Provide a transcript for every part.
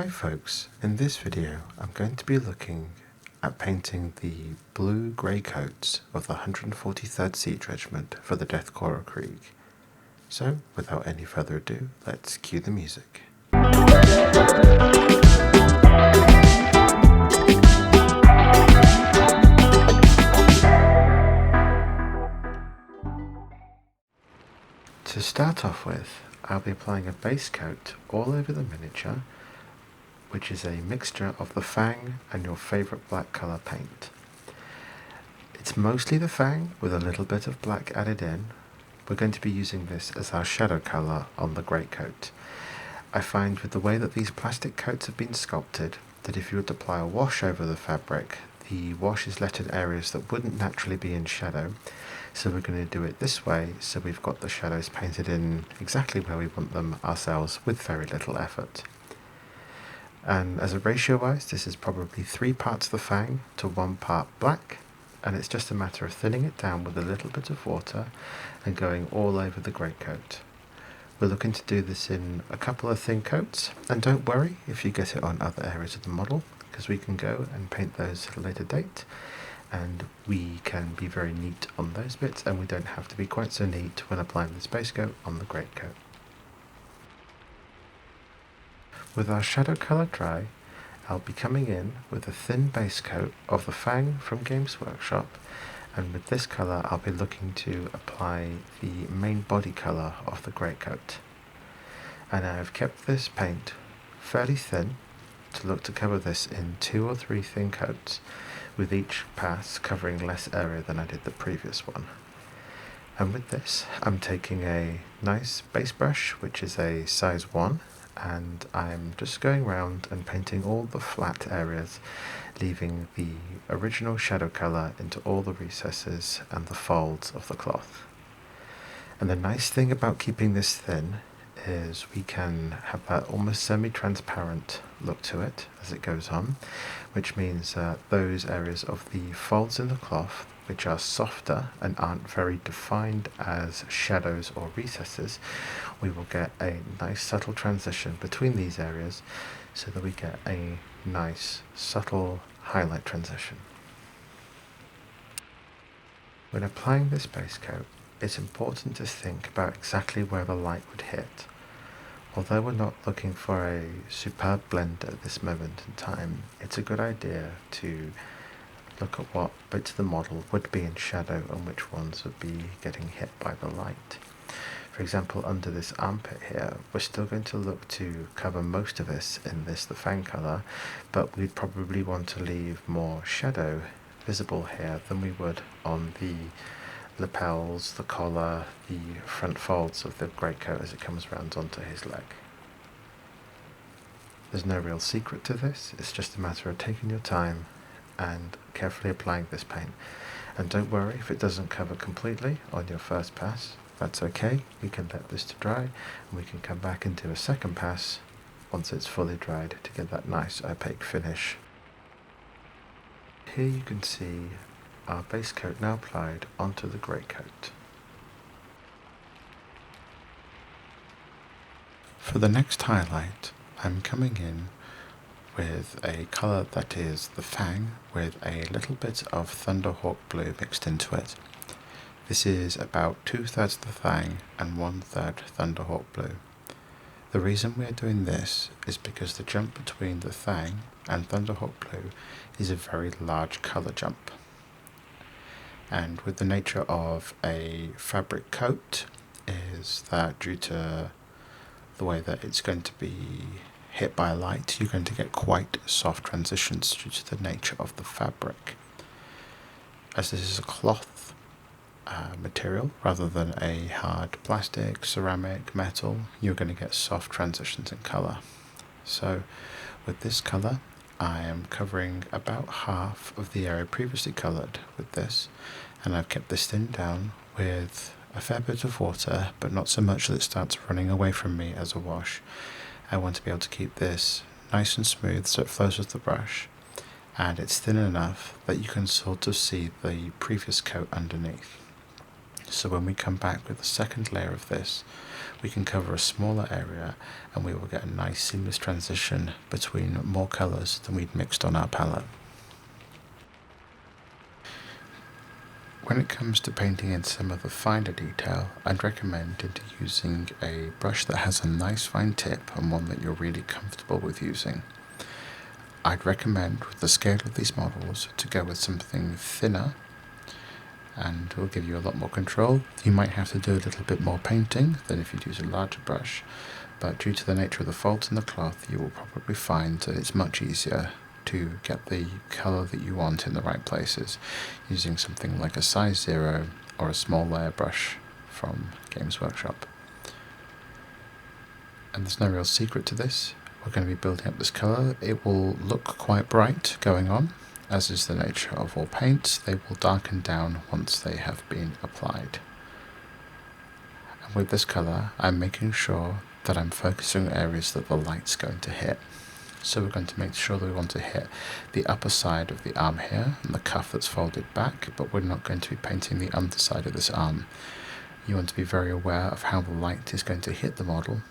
Hi folks, in this video I'm going to be looking at painting the blue Greatcoats of the 143rd Siege Regiment for the Death Korps of Krieg. So without any further ado, let's cue the music. To start off with, I'll be applying a base coat all over the miniature, which is a mixture of the fang and your favourite black colour paint. It's mostly the fang with a little bit of black added in. We're going to be using this as our shadow colour on the Greatcoat. I find with the way that these plastic coats have been sculpted, that if you were to apply a wash over the fabric, the wash is let in areas that wouldn't naturally be in shadow. So we're going to do it this way, so we've got the shadows painted in exactly where we want them ourselves with very little effort. And as a ratio wise, this is probably 3 parts the fang to 1 part black, and it's just a matter of thinning it down with a little bit of water and going all over the Greatcoat. We're looking to do this in a couple of thin coats, and don't worry if you get it on other areas of the model, because we can go and paint those at a later date, and we can be very neat on those bits, and we don't have to be quite so neat when applying this base coat on the Greatcoat. With our shadow colour dry, I'll be coming in with a thin base coat of the fang from Games Workshop, and with this colour I'll be looking to apply the main body colour of the Greatcoat. And I've kept this paint fairly thin to look to cover this in 2 or 3 thin coats, with each pass covering less area than I did the previous one. And with this I'm taking a nice base brush, which is a size 1, and I'm just going around and painting all the flat areas, leaving the original shadow colour into all the recesses and the folds of the cloth. And the nice thing about keeping this thin is we can have that almost semi-transparent look to it as it goes on, which means that those areas of the folds in the cloth which are softer and aren't very defined as shadows or recesses, we will get a nice subtle transition between these areas so that we get a nice subtle highlight transition. When applying this base coat, it's important to think about exactly where the light would hit. Although we're not looking for a superb blend at this moment in time, it's a good idea to look at what bits of the model would be in shadow and which ones would be getting hit by the light. For example, under this armpit here, we're still going to look to cover most of this in the fang colour, but we'd probably want to leave more shadow visible here than we would on the lapels, the collar, the front folds of the Greatcoat as it comes round onto his leg. There's no real secret to this, it's just a matter of taking your time and carefully applying this paint. And don't worry if it doesn't cover completely on your first pass, that's okay, we can let this to dry and we can come back and do a second pass once it's fully dried to get that nice opaque finish. Here you can see our base coat now applied onto the Greatcoat. For the next highlight, I'm coming in with a colour that is the fang with a little bit of thunderhawk blue mixed into it. This is about 2/3 the fang and 1/3 thunderhawk blue. The reason we are doing this is because the jump between the fang and thunderhawk blue is a very large colour jump. And with the nature of a fabric coat is that due to the way that it's going to be hit by light, you're going to get quite soft transitions due to the nature of the fabric. As this is a cloth material rather than a hard plastic, ceramic, metal, you're going to get soft transitions in colour. So with this colour, I am covering about half of the area previously coloured with this, and I've kept this thinned down with a fair bit of water, but not so much that it starts running away from me as a wash. I want to be able to keep this nice and smooth so it flows with the brush, and it's thin enough that you can sort of see the previous coat underneath. So when we come back with the second layer of this, we can cover a smaller area and we will get a nice seamless transition between more colours than we'd mixed on our palette. When it comes to painting in some of the finer detail, I'd recommend using a brush that has a nice fine tip and one that you're really comfortable with using. I'd recommend, with the scale of these models, to go with something thinner and it will give you a lot more control. You might have to do a little bit more painting than if you'd use a larger brush, but due to the nature of the folds in the cloth, you will probably find that it's much easier to get the colour that you want in the right places using something like a size 0 or a small layer brush from Games Workshop. And there's no real secret to this. We're going to be building up this colour. It will look quite bright going on, as is the nature of all paints. They will darken down once they have been applied. And with this colour, I'm making sure that I'm focusing on areas that the light's going to hit. So we're going to make sure that we want to hit the upper side of the arm here and the cuff that's folded back, but we're not going to be painting the underside of this arm. You want to be very aware of how the light is going to hit the model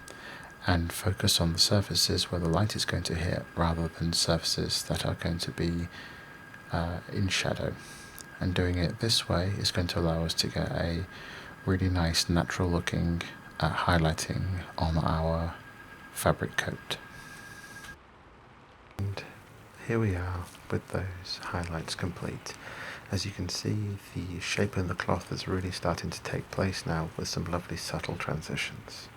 and focus on the surfaces where the light is going to hit rather than surfaces that are going to be in shadow. And doing it this way is going to allow us to get a really nice natural looking highlighting on our fabric coat. And here we are with those highlights complete. As you can see, the shape in the cloth is really starting to take place now with some lovely subtle transitions.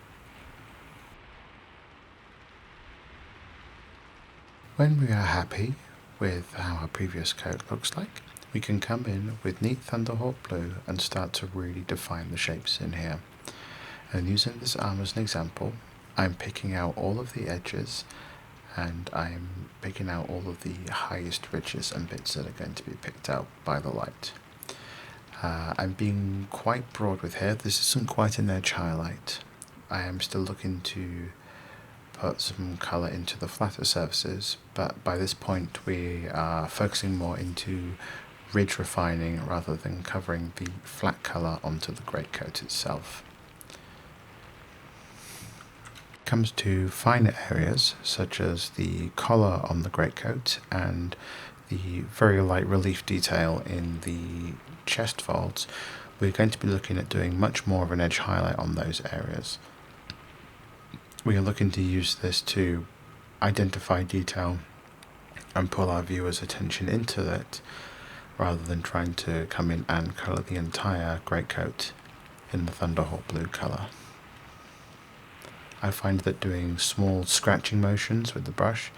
When we are happy with how our previous coat looks like, we can come in with neat thunderhawk blue and start to really define the shapes in here. And using this arm as an example, I'm picking out all of the edges and I'm picking out all of the highest ridges and bits that are going to be picked out by the light. I'm being quite broad with here. This isn't quite an edge highlight. I am still looking to put some colour into the flatter surfaces, but by this point we are focusing more into ridge refining rather than covering the flat colour onto the greatcoat itself. Comes to finer areas such as the collar on the greatcoat and the very light relief detail in the chest folds, we're going to be looking at doing much more of an edge highlight on those areas. We are looking to use this to identify detail and pull our viewers' attention into it rather than trying to come in and colour the entire greatcoat in the thunderhawk blue colour. I find that doing small scratching motions with the brush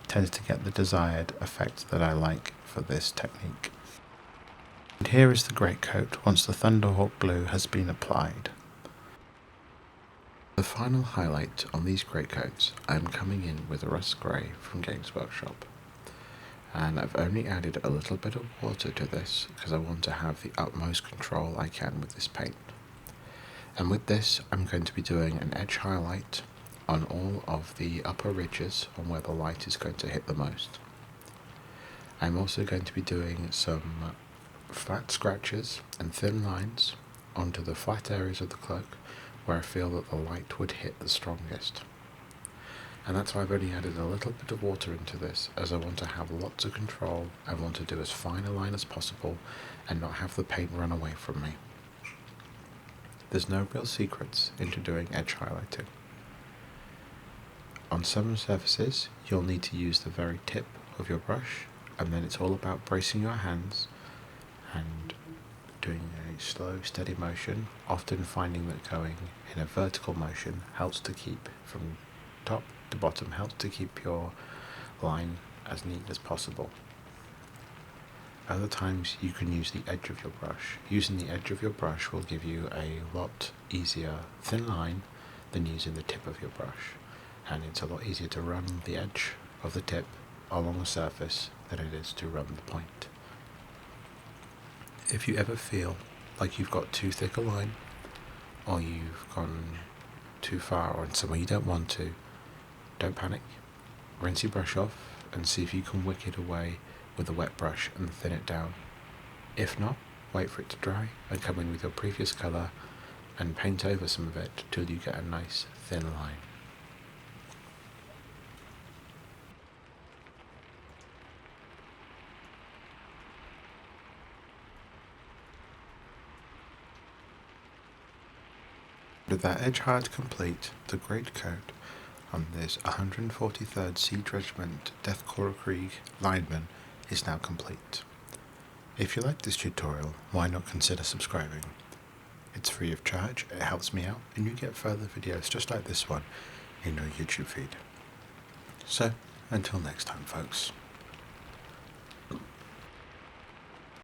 tends to get the desired effect that I like for this technique. And here is the greatcoat once the thunderhawk blue has been applied. The final highlight on these greatcoats, I'm coming in with a rust grey from Games Workshop. And I've only added a little bit of water to this because I want to have the utmost control I can with this paint. And with this, I'm going to be doing an edge highlight on all of the upper ridges on where the light is going to hit the most. I'm also going to be doing some flat scratches and thin lines onto the flat areas of the cloak where I feel that the light would hit the strongest. And that's why I've only added a little bit of water into this, as I want to have lots of control. I want to do as fine a line as possible and not have the paint run away from me. There's no real secrets into doing edge highlighting. On some surfaces, you'll need to use the very tip of your brush, and then it's all about bracing your hands and doing a slow, steady motion, often finding that going in a vertical motion helps to keep from top to bottom, helps to keep your line as neat as possible. Other times you can use the edge of your brush. Using the edge of your brush will give you a lot easier thin line than using the tip of your brush, and it's a lot easier to run the edge of the tip along the surface than it is to run the point. If you ever feel like you've got too thick a line, or you've gone too far or in somewhere you don't want to, don't panic. Rinse your brush off and see if you can wick it away with a wet brush and thin it down. If not, wait for it to dry, and come in with your previous colour and paint over some of it till you get a nice thin line. With that edge hard complete, the Greatcoat on this 143rd Siege Regiment Death Korps of Krieg lineman is now complete. If you like this tutorial, why not consider subscribing? It's free of charge, it helps me out, and you get further videos just like this one in your YouTube feed. So, until next time folks.